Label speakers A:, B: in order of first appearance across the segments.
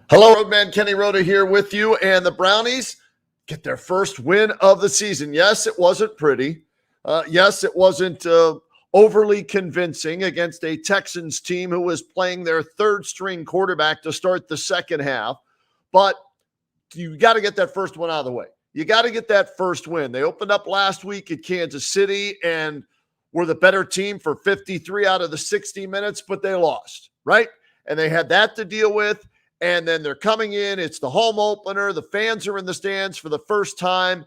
A: Hello, Roadman. Kenny Rhoda here with you, and the Brownies get their first win of the season. Yes, it wasn't pretty. Yes, it wasn't overly convincing against a Texans team who was playing their third-string quarterback to start the second half. But you got to get that first one out of the way. You got to get that first win. They opened up last week at Kansas City and were the better team for 53 out of the 60 minutes, but they lost, right? And they had that to deal with. And then they're coming in. It's the home opener. The fans are in the stands for the first time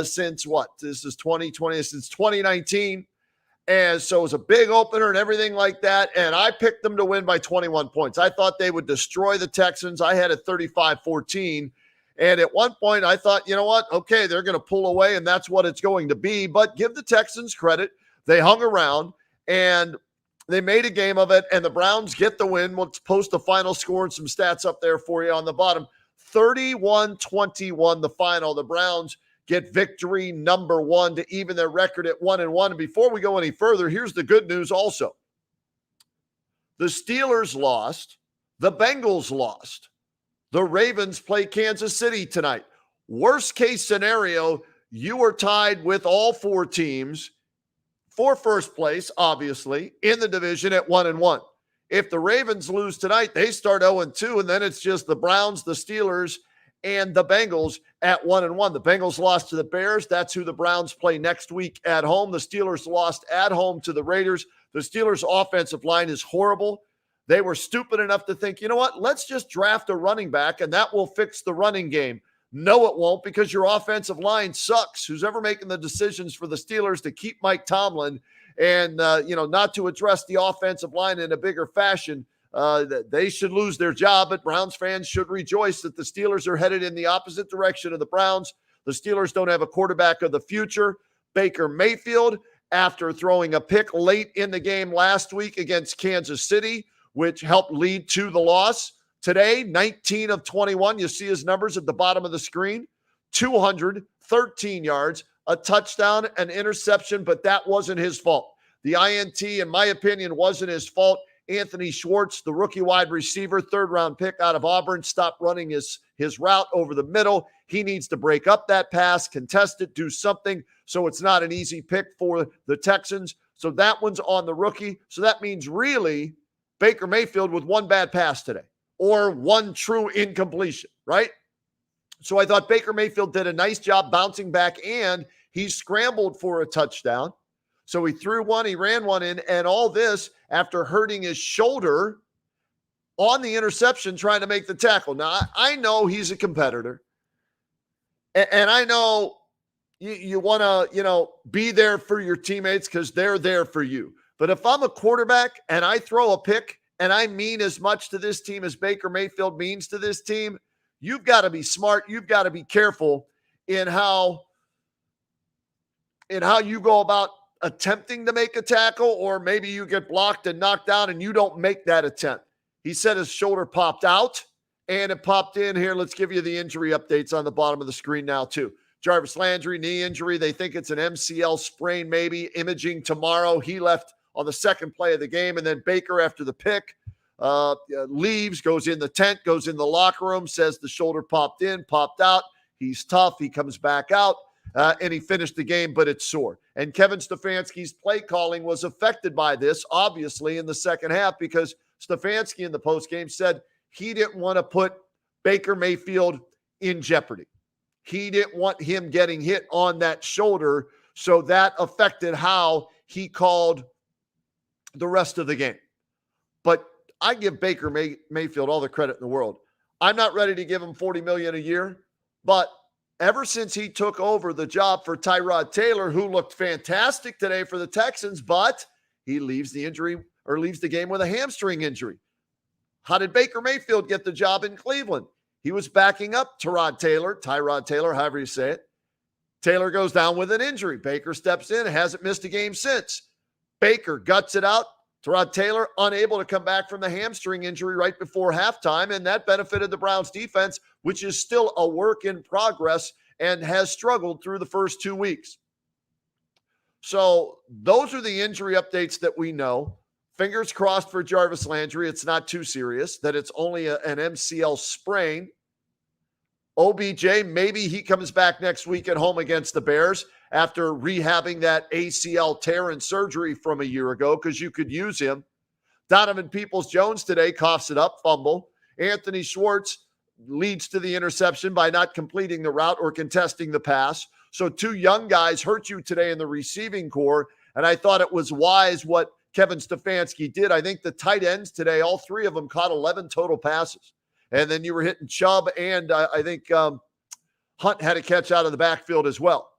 A: since what? This is 2020, since 2019. And so it was a big opener and everything like that. And I picked them to win by 21 points. I thought they would destroy the Texans. I had it 35-14. And at one point, I thought, you know what? Okay, they're going to pull away, and that's what it's going to be. But give the Texans credit. They hung around, and they made a game of it, and the Browns get the win. We'll post the final score and some stats up there for you on the bottom. 31-21 the final. The Browns get victory number one to even their record at 1-1. And before we go any further, here's the good news also. The Steelers lost. The Bengals lost. The Ravens play Kansas City tonight. Worst case scenario, you are tied with all four teams for first place, obviously, in the division at 1-1. If the Ravens lose tonight, they start 0-2, and then it's just the Browns, the Steelers, and the Bengals at 1-1. The Bengals lost to the Bears. That's who the Browns play next week at home. The Steelers lost at home to the Raiders. The Steelers' offensive line is horrible. They were stupid enough to think, you know what, let's just draft a running back, and that will fix the running game. No, it won't, because your offensive line sucks. Who's ever making the decisions for the Steelers to keep Mike Tomlin and, not to address the offensive line in a bigger fashion, they should lose their job. But Browns fans should rejoice that the Steelers are headed in the opposite direction of the Browns. The Steelers don't have a quarterback of the future. Baker Mayfield, after throwing a pick late in the game last week against Kansas City, which helped lead to the loss. Today, 19 of 21. You see his numbers at the bottom of the screen. 213 yards, a touchdown, an interception, but that wasn't his fault. The INT, in my opinion, wasn't his fault. Anthony Schwartz, the rookie wide receiver, third-round pick out of Auburn, stopped running his route over the middle. He needs to break up that pass, contest it, do something, so it's not an easy pick for the Texans. So that one's on the rookie. So that means really Baker Mayfield with one bad pass today, or one true incompletion, right? So I thought Baker Mayfield did a nice job bouncing back, and he scrambled for a touchdown. So he threw one, he ran one in, and all this after hurting his shoulder on the interception trying to make the tackle. Now, I know he's a competitor, and I know you want to, be there for your teammates because they're there for you. But if I'm a quarterback and I throw a pick and I mean as much to this team as Baker Mayfield means to this team, you've got to be smart. You've got to be careful in how you go about attempting to make a tackle, or maybe you get blocked and knocked down and you don't make that attempt. He said his shoulder popped out and it popped in here. Let's give you the injury updates on the bottom of the screen now too. Jarvis Landry, knee injury. They think it's an MCL sprain, maybe. Imaging tomorrow. He left on the second play of the game. And then Baker, after the pick, leaves, goes in the tent, goes in the locker room, says the shoulder popped in, popped out. He's tough. He comes back out, and he finished the game, but it's sore. And Kevin Stefanski's play calling was affected by this, obviously, in the second half, because Stefanski in the postgame said he didn't want to put Baker Mayfield in jeopardy. He didn't want him getting hit on that shoulder, so that affected how he called the rest of the game. But I give Baker Mayfield all the credit in the world. I'm not ready to give him $40 million a year, but ever since he took over the job for Tyrod Taylor, who looked fantastic today for the Texans, but he leaves the game with a hamstring injury. How did Baker Mayfield get the job in Cleveland? He was backing up Tyrod Taylor, however you say it. Taylor goes down with an injury. Baker steps in, hasn't missed a game since. Baker guts it out. Tyrod Taylor unable to come back from the hamstring injury right before halftime, and that benefited the Browns defense, which is still a work in progress and has struggled through the first 2 weeks. So those are the injury updates that we know. Fingers crossed for Jarvis Landry. It's not too serious, that it's only an MCL sprain. OBJ, maybe he comes back next week at home against the Bears after rehabbing that ACL tear and surgery from a year ago, because you could use him. Donovan Peoples-Jones today coughs it up, fumble. Anthony Schwartz leads to the interception by not completing the route or contesting the pass. So two young guys hurt you today in the receiving core, and I thought it was wise what Kevin Stefanski did. I think the tight ends today, all three of them caught 11 total passes. And then you were hitting Chubb, and I think Hunt had a catch out of the backfield as well.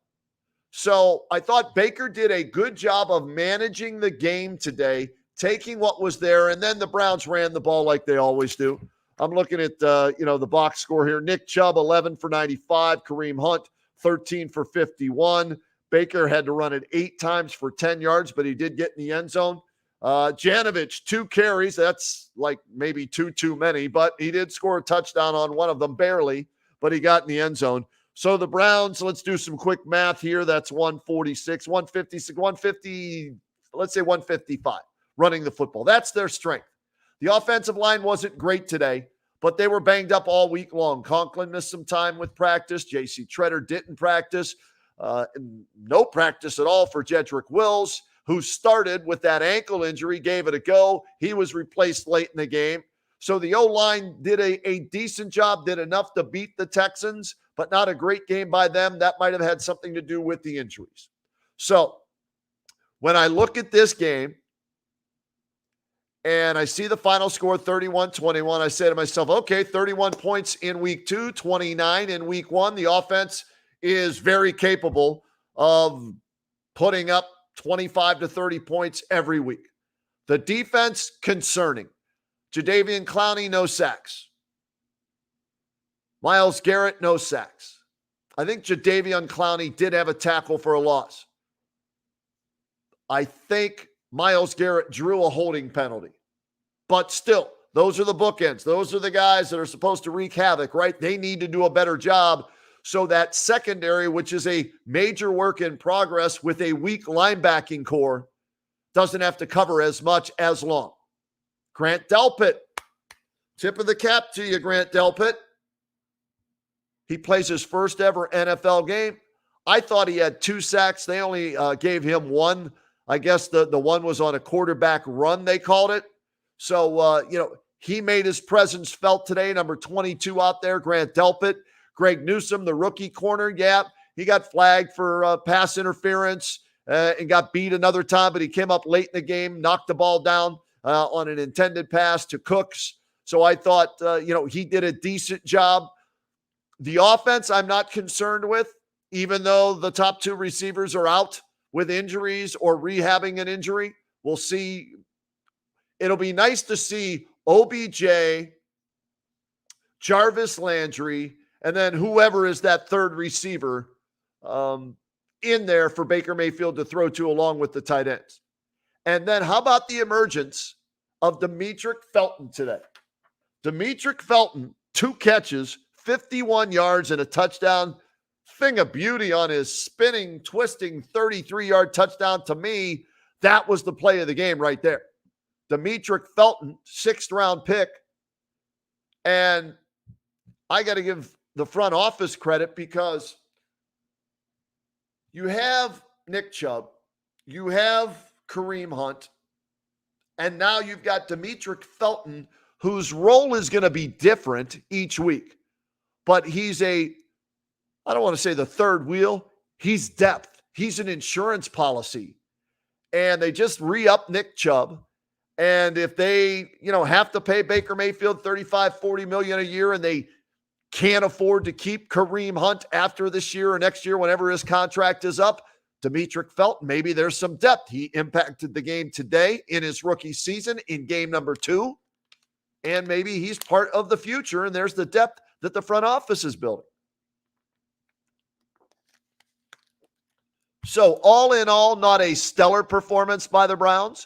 A: So I thought Baker did a good job of managing the game today, taking what was there, and then the Browns ran the ball like they always do. I'm looking at the box score here. Nick Chubb, 11 for 95. Kareem Hunt, 13 for 51. Baker had to run it 8 times for 10 yards, but he did get in the end zone. Janovich, 2 carries. That's like maybe 2 too many, but he did score a touchdown on one of them, barely, but he got in the end zone. So the Browns, let's do some quick math here. That's 146, 156, 150, let's say 155, running the football. That's their strength. The offensive line wasn't great today, but they were banged up all week long. Conklin missed some time with practice. J.C. Treader didn't practice. No practice at all for Jedrick Wills, who started with that ankle injury, gave it a go. He was replaced late in the game. So the O-line did a decent job, did enough to beat the Texans, but not a great game by them. That might have had something to do with the injuries. So when I look at this game and I see the final score, 31-21, I say to myself, okay, 31 points in week 2, 29 in week 1. The offense is very capable of putting up 25 to 30 points every week. The defense, concerning. Jadeveon Clowney, no sacks. Myles Garrett, no sacks. I think Jadeveon Clowney did have a tackle for a loss. I think Myles Garrett drew a holding penalty. But still, those are the bookends. Those are the guys that are supposed to wreak havoc, right? They need to do a better job so that secondary, which is a major work in progress with a weak linebacking core, doesn't have to cover as much as long. Grant Delpit, tip of the cap to you, Grant Delpit. He plays his first ever NFL game. I thought he had 2 sacks. They only gave him 1. I guess the one was on a quarterback run, they called it. So, he made his presence felt today. Number 22 out there, Grant Delpit. Greg Newsome, the rookie corner, he got flagged for pass interference and got beat another time, but he came up late in the game, knocked the ball down on an intended pass to Cooks. So I thought, he did a decent job. The offense I'm not concerned with, even though the top 2 receivers are out with injuries or rehabbing an injury. We'll see. It'll be nice to see OBJ, Jarvis Landry, and then whoever is that third receiver in there for Baker Mayfield to throw to along with the tight ends. And then how about the emergence of Demetric Felton today? Demetric Felton, 2 catches, 51 yards and a touchdown. Thing of beauty on his spinning, twisting 33-yard touchdown. To me, that was the play of the game right there. Demetric Felton, 6th-round pick. And I got to give the front office credit because you have Nick Chubb, you have Kareem Hunt, and now you've got Demetric Felton, whose role is going to be different each week. But he's I don't want to say the third wheel. He's depth. He's an insurance policy. And they just re-up Nick Chubb. And if they, have to pay Baker Mayfield $35-40 million a year and they can't afford to keep Kareem Hunt after this year or next year, whenever his contract is up, Demetric Felton, maybe there's some depth. He impacted the game today in his rookie season in game number 2. And maybe he's part of the future, and there's the depth that the front office is building. So all in all, not a stellar performance by the Browns,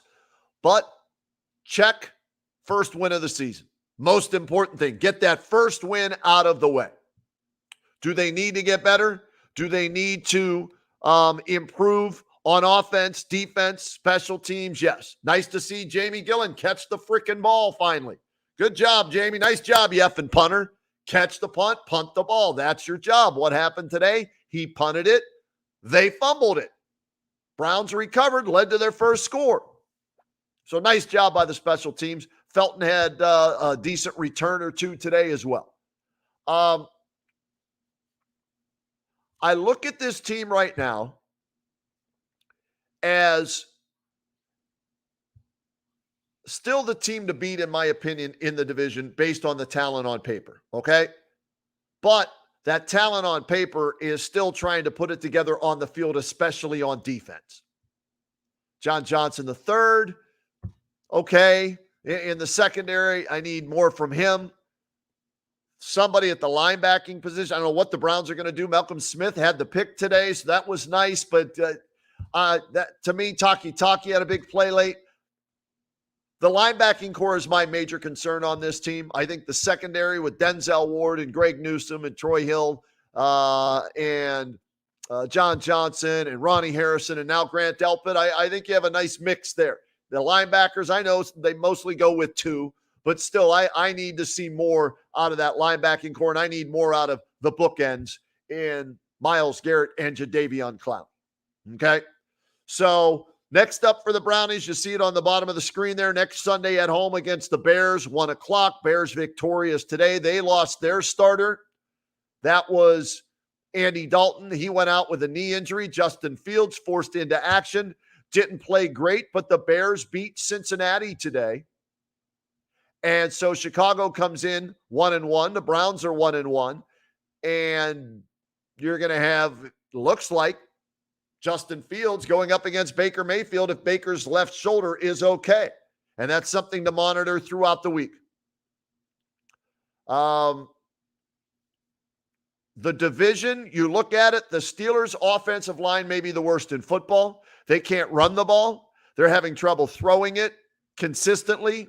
A: but check, first win of the season. Most important thing, get that first win out of the way. Do they need to get better? Do they need to improve On offense, defense, special teams, yes. Nice to see Jamie Gillen catch the freaking ball finally. Good job, Jamie. Nice job, you effing punter. Catch the punt, punt the ball. That's your job. What happened today? He punted it. They fumbled it. Browns recovered, led to their first score. So nice job by the special teams. Felton had a decent return or two today as well. I look at this team right now as still the team to beat, in my opinion, in the division based on the talent on paper, okay? But that talent on paper is still trying to put it together on the field, especially on defense. John Johnson III, okay. In the secondary, I need more from him. Somebody at the linebacking position. I don't know what the Browns are going to do. Malcolm Smith had the pick today, so that was nice. But that to me, Taki had a big play late. The linebacking core is my major concern on this team. I think the secondary with Denzel Ward and Greg Newsome and Troy Hill and John Johnson and Ronnie Harrison and now Grant Delpit, I think you have a nice mix there. The linebackers, I know they mostly go with two, but still, I need to see more out of that linebacking core, and I need more out of the bookends in Myles Garrett and Jadeveon Clowney. Okay? So next up for the Brownies, you see it on the bottom of the screen there. Next Sunday at home against the Bears, 1 o'clock. Bears victorious today. They lost their starter. That was Andy Dalton. He went out with a knee injury. Justin Fields forced into action. Didn't play great, but the Bears beat Cincinnati today. And so Chicago comes in 1-1. The Browns are 1-1. And you're going to have, looks like, Justin Fields going up against Baker Mayfield if Baker's left shoulder is okay. And that's something to monitor throughout the week. The division, you look at it, the Steelers' offensive line may be the worst in football. They can't run the ball. They're having trouble throwing it consistently.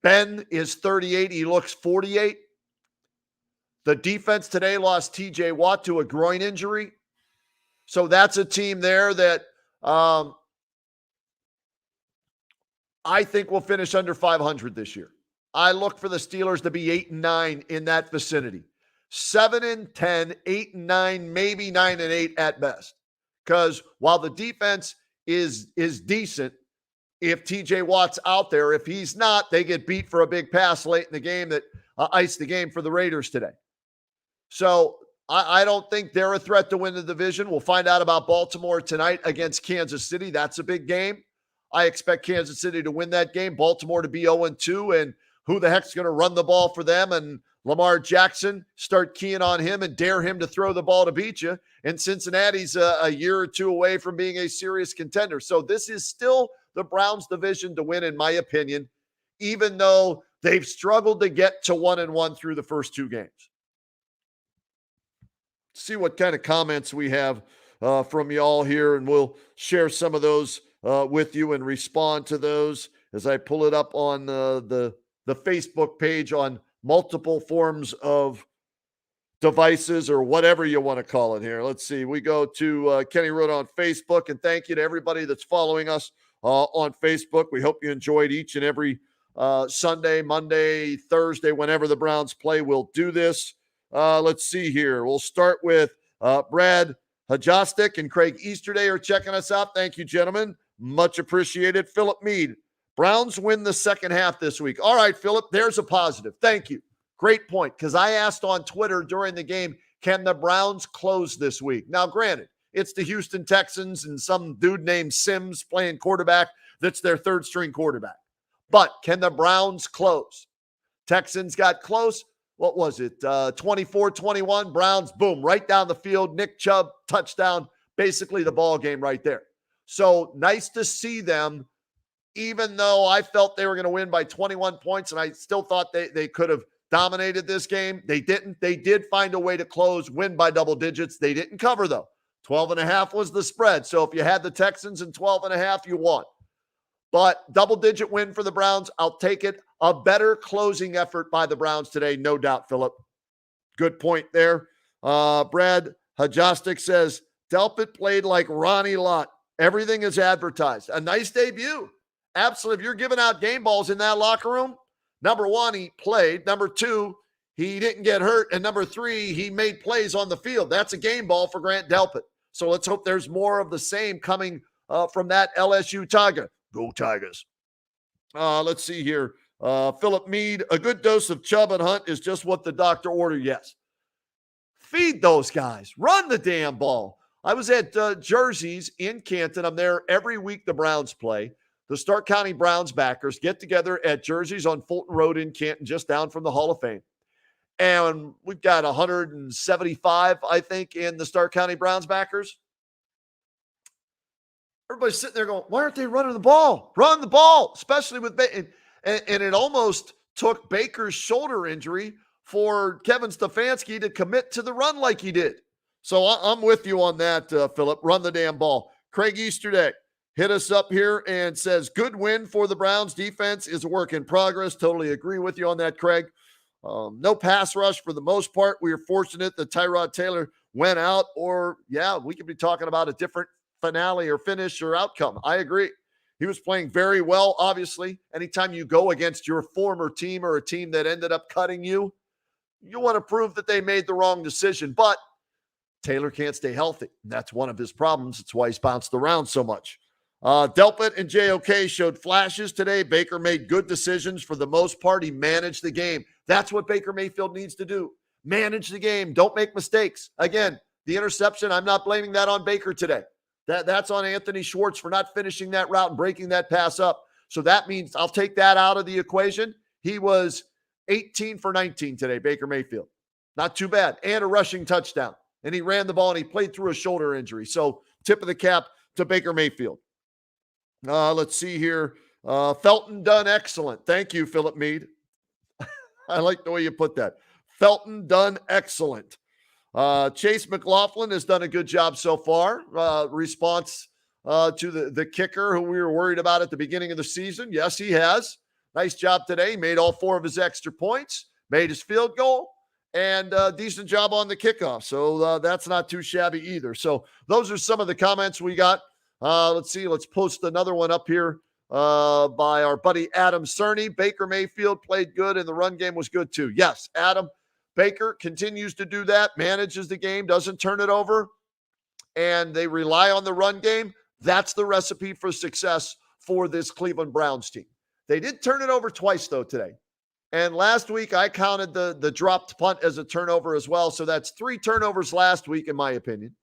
A: Ben is 38. He looks 48. The defense today lost TJ Watt to a groin injury. So that's a team there that I think will finish under 500 this year. I look for the Steelers to be 8-9 in that vicinity. 7-10, 8-9, maybe 9-8 at best. Because while the defense is decent, if TJ Watt's out there, if he's not, they get beat for a big pass late in the game that iced the game for the Raiders today. So I don't think they're a threat to win the division. We'll find out about Baltimore tonight against Kansas City. That's a big game. I expect Kansas City to win that game, Baltimore to be 0-2, and who the heck's going to run the ball for them? And Lamar Jackson, start keying on him and dare him to throw the ball to beat you. And Cincinnati's a year or two away from being a serious contender. So this is still the Browns division to win, in my opinion, even though they've struggled to get to 1-1 through the first two games. See what kind of comments we have from y'all here, and we'll share some of those with you and respond to those as I pull it up on the Facebook page on multiple forms of devices or whatever you want to call it here. Let's see. We go to Kenny Road on Facebook, and thank you to everybody that's following us on Facebook. We hope you enjoyed each and every Sunday, Monday, Thursday, whenever the Browns play. We'll do this. Let's see here. We'll start with Brad Hajostik and Craig Easterday are checking us out. Thank you, gentlemen. Much appreciated. Philip Mead. Browns win the second half this week. All right, Philip, there's a positive. Thank you. Great point, because I asked on Twitter during the game, can the Browns close this week? Now, granted, it's the Houston Texans and some dude named Sims playing quarterback that's their third-string quarterback. But can the Browns close? Texans got close. What was it? 24-21. Browns, boom, right down the field. Nick Chubb, touchdown. Basically the ball game right there. So nice to see them, even though I felt they were going to win by 21 points, and I still thought they could have dominated this game. They didn't. They did find a way to close, win by double digits. They didn't cover, though. 12.5 was the spread. So if you had the Texans in 12.5, you won. But double-digit win for the Browns, I'll take it. A better closing effort by the Browns today, no doubt, Philip. Good point there. Brad Hajostik says, Delpit played like Ronnie Lott. Everything is advertised. A nice debut. Absolutely. If you're giving out game balls in that locker room, number one, he played. Number two, he didn't get hurt. And number three, he made plays on the field. That's a game ball for Grant Delpit. So let's hope there's more of the same coming from that LSU Tiger. Go Tigers. Let's see here. Philip Mead, a good dose of Chubb and Hunt is just what the doctor ordered. Yes. Feed those guys. Run the damn ball. I was at Jersey's in Canton. I'm there every week the Browns play. The Stark County Browns backers get together at Jersey's on Fulton Road in Canton, just down from the Hall of Fame. And we've got 175, I think, in the Stark County Browns backers. Everybody's sitting there going, why aren't they running the ball? Run the ball, especially with and it almost took Baker's shoulder injury for Kevin Stefanski to commit to the run like he did. So I'm with you on that, Philip. Run the damn ball. Craig Easterday hit us up here and says, good win for the Browns. Defense is a work in progress. Totally agree with you on that, Craig. No pass rush for the most part. We are fortunate that Tyrod Taylor went out, or, yeah, we could be talking about a different finale or finish or outcome. I agree. He was playing very well, obviously. Anytime you go against your former team or a team that ended up cutting you, you want to prove that they made the wrong decision. But Taylor can't stay healthy. That's one of his problems. That's why he's bounced around so much. Delpit and JOK showed flashes today. Baker made good decisions. For the most part, he managed the game. That's what Baker Mayfield needs to do. Manage the game. Don't make mistakes. Again, the interception, I'm not blaming that on Baker today. That's on Anthony Schwartz for not finishing that route and breaking that pass up. So that means I'll take that out of the equation. He was 18 for 19 today, Baker Mayfield. Not too bad. And a rushing touchdown. And he ran the ball and he played through a shoulder injury. So tip of the cap to Baker Mayfield. Let's see here. Felton done excellent. Thank you, Philip Mead. I like the way you put that. Felton done excellent. Chase McLaughlin has done a good job so far. Response to the kicker who we were worried about at the beginning of the season. Yes, he has. Nice job today. He made all 4 of his extra points, made his field goal, and decent job on the kickoff. So that's not too shabby either. So those are some of the comments we got. Let's see. Let's post another one up here by our buddy Adam Cerny. Baker Mayfield played good, and the run game was good too. Yes, Adam. Baker continues to do that, manages the game, doesn't turn it over, and they rely on the run game. That's the recipe for success for this Cleveland Browns team. They did turn it over twice, though, today. And last week, I counted the dropped punt as a turnover as well. So that's 3 turnovers last week, in my opinion.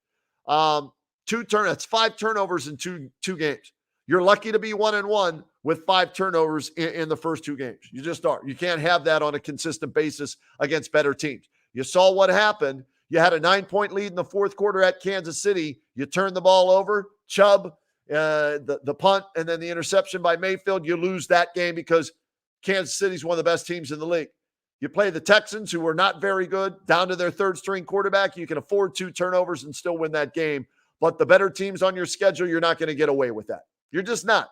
A: That's 5 turnovers in two games. You're lucky to be 1-1 with 5 turnovers in the first 2 games. You just are. You can't have that on a consistent basis against better teams. You saw what happened. You had a 9-point lead in the fourth quarter at Kansas City. You turned the ball over. Chubb, the punt, and then the interception by Mayfield. You lose that game because Kansas City's one of the best teams in the league. You play the Texans, who are not very good, down to their third-string quarterback. You can afford 2 turnovers and still win that game. But the better teams on your schedule, you're not going to get away with that. You're just not.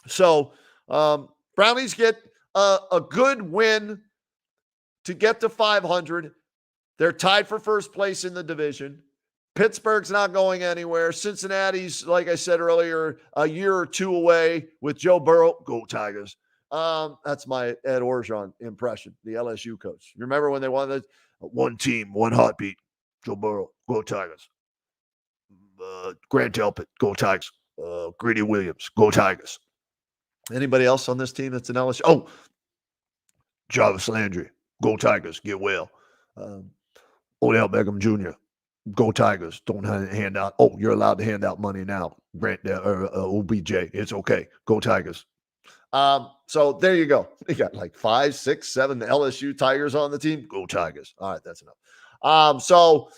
A: So Brownies get a good win to get to 500. They're tied for first place in the division. Pittsburgh's not going anywhere. Cincinnati's, like I said earlier, a year or 2 away with Joe Burrow. Go Tigers. That's my Ed Orgeron impression, the LSU coach. Remember when they won the 1 team, 1 heartbeat? Joe Burrow. Go Tigers. Grant Delpit. Go Tigers. Greedy Williams. Go Tigers. Anybody else on this team that's an LSU? Oh, Jarvis Landry. Go Tigers. Get well. Odell Beckham Jr. Go Tigers. Don't hand out. Oh, you're allowed to hand out money now. Grant OBJ. It's okay. Go Tigers. So there you go. You got like 5, 6, 7 LSU Tigers on the team. Go Tigers. All right, that's enough. So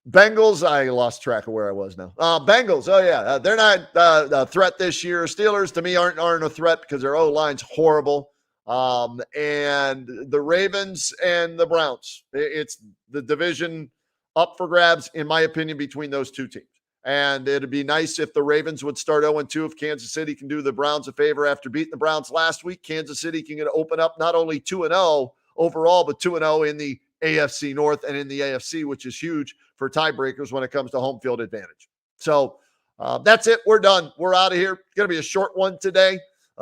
A: Bengals, I lost track of where I was now. Bengals, oh yeah, they're not a threat this year. Steelers, to me, aren't a threat because their O-line's horrible. And the Ravens and the Browns, it's the division up for grabs, in my opinion, between those 2 teams. And it'd be nice if the Ravens would start 0-2. If Kansas City can do the Browns a favor after beating the Browns last week, Kansas City can open up not only 2-0 overall, but 2-0 in the AFC North and in the AFC, which is huge for tiebreakers when it comes to home field advantage. So that's it. We're done. We're out of here. It's going to be a short one today.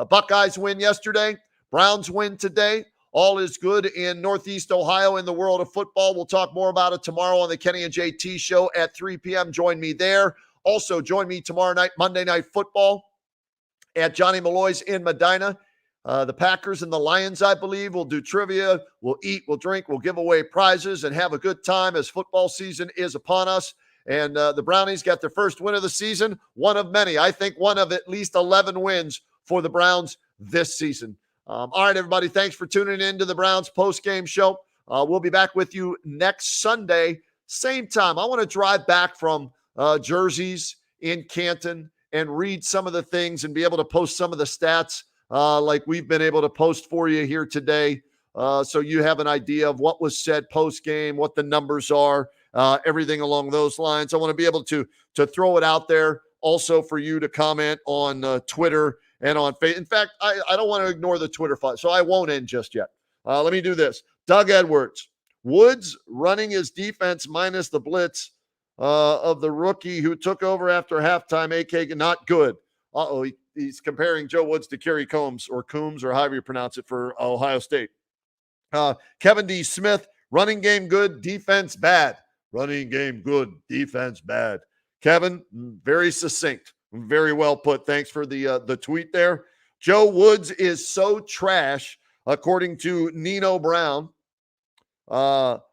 A: Buckeyes win yesterday. Browns win today. All is good in Northeast Ohio in the world of football. We'll talk more about it tomorrow on the Kenny and JT show at 3 p.m. Join me there. Also, join me tomorrow night, Monday Night Football at Johnny Malloy's in Medina. The Packers and the Lions, I believe, will do trivia. We'll eat, we'll drink, we'll give away prizes and have a good time as football season is upon us. And the Brownies got their first win of the season, one of many. I think one of at least 11 wins for the Browns this season. All right, everybody, thanks for tuning in to the Browns post-game show. We'll be back with you next Sunday, same time. I want to drive back from jerseys in Canton and read some of the things and be able to post some of the stats like we've been able to post for you here today, so you have an idea of what was said post-game, what the numbers are, everything along those lines. I want to be able to throw it out there also for you to comment on Twitter and on Facebook. In fact, I don't want to ignore the Twitter fight, so I won't end just yet. Let me do this. Doug Edwards. Woods running his defense minus the blitz of the rookie who took over after halftime, AK, not good. He's comparing Joe Woods to Kerry Combs or Coombs or however you pronounce it for Ohio State. Kevin D. Smith, running game good, defense bad. Running game good, defense bad. Kevin, very succinct. Very well put. Thanks for the tweet there. Joe Woods is so trash, according to Nino Brown.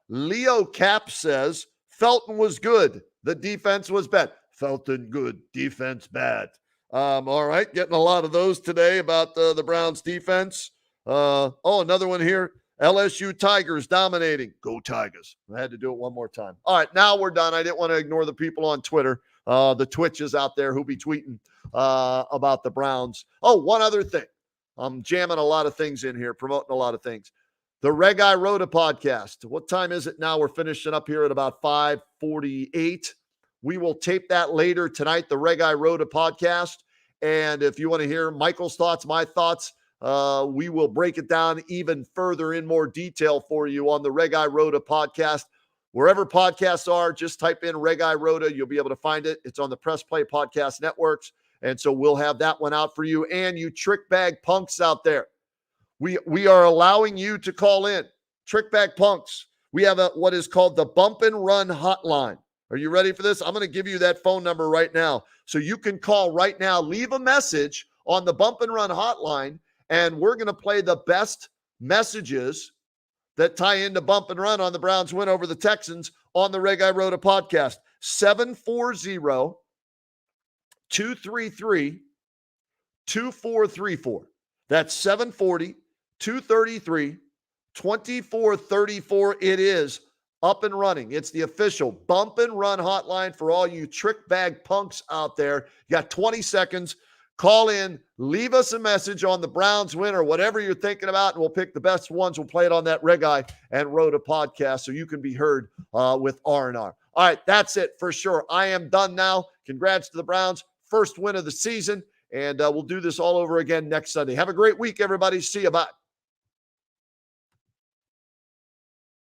A: Leo Cap says, Felton was good. The defense was bad. Felton good, defense bad. All right, getting a lot of those today about the Browns defense. Another one here. LSU Tigers dominating. Go Tigers. I had to do it one more time. All right, now we're done. I didn't want to ignore the people on Twitter, the Twitches out there who be tweeting about the Browns. Oh, one other thing. I'm jamming a lot of things in here, promoting a lot of things. The Reg I Rhoda podcast. What time is it now? We're finishing up here at about 5:48. We will tape that later tonight, the Reg I Rhoda podcast. And if you want to hear Michael's thoughts, my thoughts, we will break it down even further in more detail for you on the Reg I Rhoda podcast. Wherever podcasts are, just type in Reg I Rhoda. You'll be able to find it. It's on the Press Play Podcast Networks. And so we'll have that one out for you. And you trick bag punks out there, we are allowing you to call in. Trick bag punks. We have what is called the Bump and Run Hotline. Are you ready for this? I'm going to give you that phone number right now. So you can call right now, leave a message on the Bump and Run Hotline, and we're going to play the best messages that tie into Bump and Run on the Browns win over the Texans on the Reg I Rhoda podcast. 740-233-2434. That's 740-233-2434. It is up and running. It's the official Bump and Run hotline for all you trick bag punks out there. You got 20 seconds. Call in, leave us a message on the Browns win or whatever you're thinking about, and we'll pick the best ones. We'll play it on that Reg I and Rhoda podcast so you can be heard with R&R. All right, that's it for sure. I am done now. Congrats to the Browns. First win of the season, and we'll do this all over again next Sunday. Have a great week, everybody. See you. Bye.